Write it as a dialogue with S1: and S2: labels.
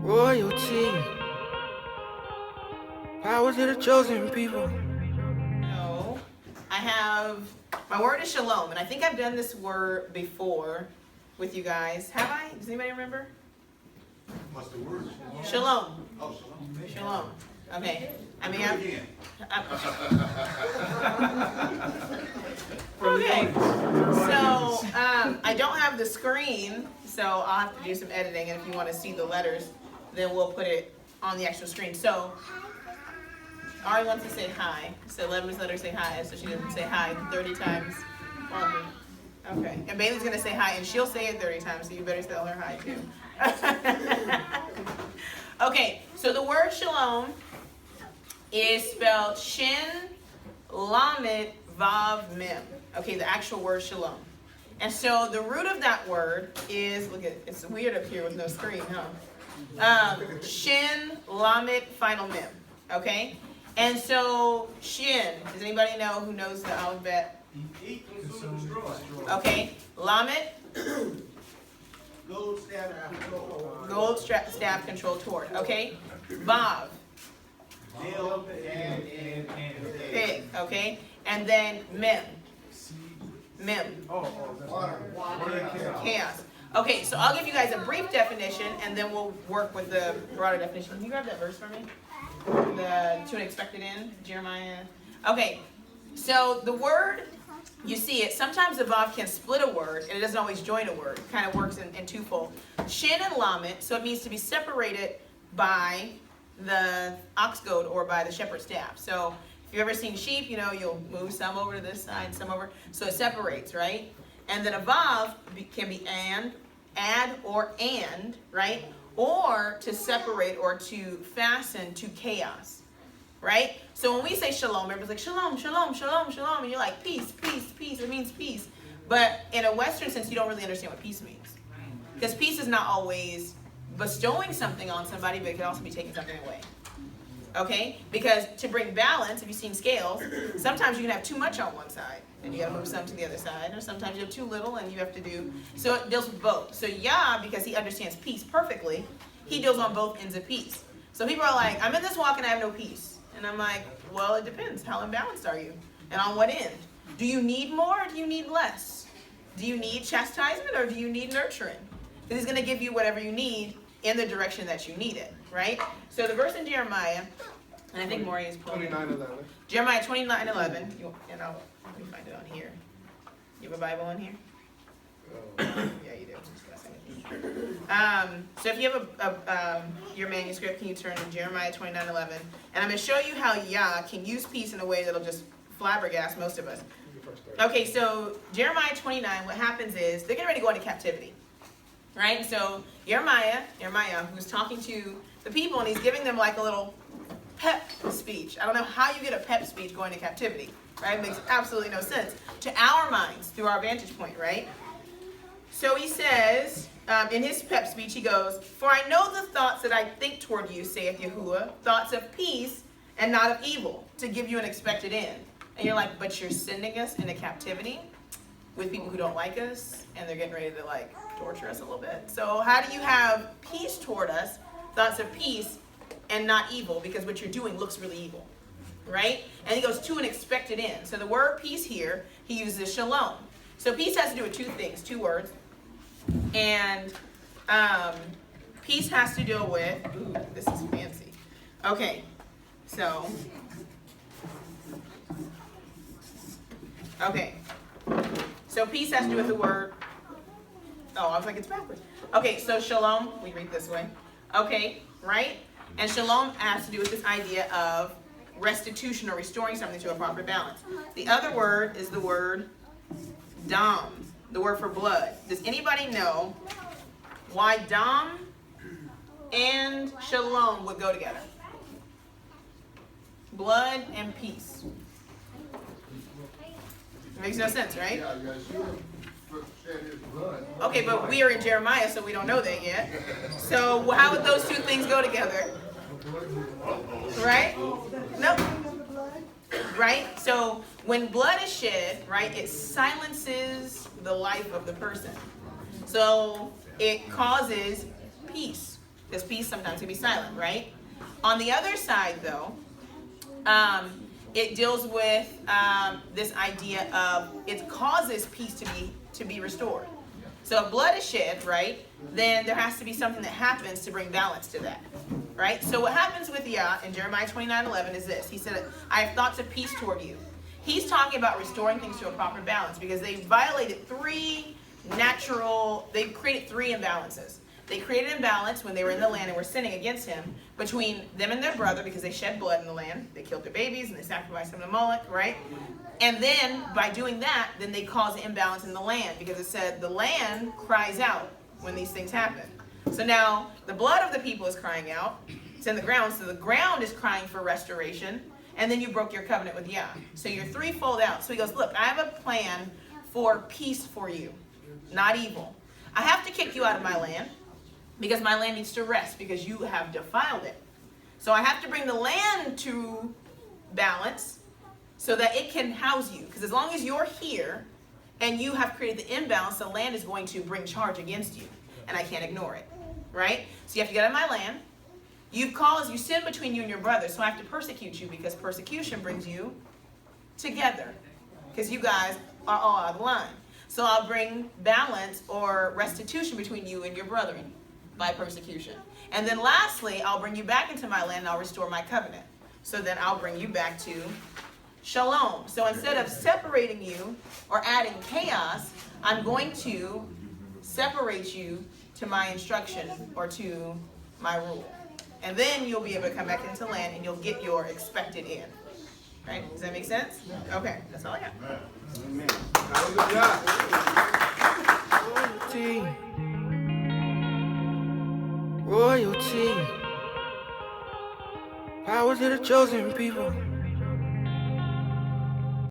S1: royalty. Power to the chosen people.
S2: No, I have, my word is shalom, and I think I've done this word before with you guys. Have I? Does anybody remember?
S3: What's the word?
S2: Shalom.
S3: Oh, shalom.
S2: Shalom. Okay. I mean,
S3: Again.
S2: Okay. So, I don't have the screen, so I'll have to do some editing, and if you want to see the letters, then we'll put it on the actual screen. So, Ari wants to say hi, so let her say hi, so she doesn't say hi 30 times. Okay, and Bailey's going to say hi, and she'll say it 30 times, so you better tell her hi too. Okay, so the word shalom is spelled Shin, Lamed, Vav, Mem. Okay, the actual word shalom. And so the root of that word is, look at it, it's weird up here with no screen, huh? Shin, Lamed, final Mem. Okay? And so Shin, does anybody know who knows the alphabet?
S3: Eat, consume, destroy.
S2: Okay, Lamed,
S3: Gold staff control.
S2: gold staff control toward. Okay, Vav,
S3: Nail and
S2: pig. Okay, and then Mem. Mem.
S3: water.
S2: Chaos. Okay, so I'll give you guys a brief definition, and then we'll work with the broader definition. Can you grab that verse for me? To an expected end, Jeremiah. Okay, so the word, you see it, sometimes the Vav can split a word, and it doesn't always join a word. It kind of works in twofold. Shin and Lamed, so it means to be separated by the ox goad or by the shepherd's staff. So if you've ever seen sheep, you know, you'll move some over to this side, some over, so it separates, right? And then a Vav can be add or and, right? Or to separate or to fasten to chaos, right? So when we say shalom, everybody's like, shalom, shalom, shalom, shalom, and you're like, peace, peace, peace, it means peace. But in a Western sense, you don't really understand what peace means. Because peace is not always bestowing something on somebody, but it can also be taking something away. Okay? Because to bring balance, if you've seen scales, sometimes you can have too much on one side, and you gotta move some to the other side, or sometimes you have too little, and you have to do, so it deals with both. So Yah, because he understands peace perfectly, he deals on both ends of peace. So people are like, I'm in this walk and I have no peace. And I'm like, well, it depends. How imbalanced are you? And on what end? Do you need more or do you need less? Do you need chastisement or do you need nurturing? Because he's going to give you whatever you need in the direction that you need it, right? So the verse in Jeremiah, and I think Maury is pulling
S1: 29:11.
S2: Jeremiah 29:11. Let me find it on here. You have a Bible on here? Yeah, you do. So if you have your manuscript, can you turn to Jeremiah 29:11? And I'm going to show you how Yah can use peace in a way that'll just flabbergast most of us. Okay, so Jeremiah 29, what happens is they're getting ready to go into captivity, right? So Jeremiah, who's talking to the people, and he's giving them like a little pep speech. I don't know how you get a pep speech going to captivity, right? It makes absolutely no sense to our minds through our vantage point, right? So he says, in his pep speech, he goes, for I know the thoughts that I think toward you, saith Yahuwah, thoughts of peace and not of evil, to give you an expected end. And you're like, but you're sending us into captivity with people who don't like us, and they're getting ready to like torture us a little bit. So how do you have peace toward us, thoughts of peace and not evil? Because what you're doing looks really evil, right? And he goes, to an expected end. So the word peace here, he uses shalom. So peace has to do with two things, two words. And peace has to deal with, ooh, this is fancy. Okay, so peace has to do with the word, I was like, it's backwards. Okay, so shalom, we read this way. Okay, right? And shalom has to do with this idea of restitution or restoring something to a proper balance. The other word is the word dam, the word for blood. Does anybody know why dam and shalom would go together? Blood and peace. It makes no sense, right? Okay, but we are in Jeremiah, so we don't know that yet. So how would those two things go together? Right? Nope. Right? So when blood is shed, right, it silences the life of the person. So it causes peace. because peace sometimes can be silent, right? On the other side, though, it deals with this idea of it causes peace to be restored. So if blood is shed, right, then there has to be something that happens to bring balance to that, right? So what happens with Yah in Jeremiah 29:11 is this. He said, I have thoughts of peace toward you. He's talking about restoring things to a proper balance because they violated they created three imbalances. They created an imbalance when they were in the land and were sinning against him between them and their brother because they shed blood in the land. They killed their babies and they sacrificed them to Moloch, right? And then by doing that, then they caused an imbalance in the land because it said the land cries out when these things happen. So now the blood of the people is crying out. It's in the ground. So the ground is crying for restoration. And then you broke your covenant with Yah. So you're threefold out. So he goes, look, I have a plan for peace for you, not evil. I have to kick you out of my land because my land needs to rest because you have defiled it. So I have to bring the land to balance so that it can house you. Because as long as you're here and you have created the imbalance, the land is going to bring charge against you. And I can't ignore it, right? So you have to get out of my land. You sin between you and your brother, so I have to persecute you because persecution brings you together. Because you guys are all out of line. So I'll bring balance or restitution between you and your brethren by persecution. And then lastly, I'll bring you back into my land and I'll restore my covenant. So then I'll bring you back to Shalom. So instead of separating you or adding chaos, I'm going to separate you to my instruction or to my rule. And then you'll be able to come back into land and you'll get your expected end. Right? Does that make sense? Okay, that's all I got.
S3: Amen.
S1: Royalty. Royalty. Power to the chosen people.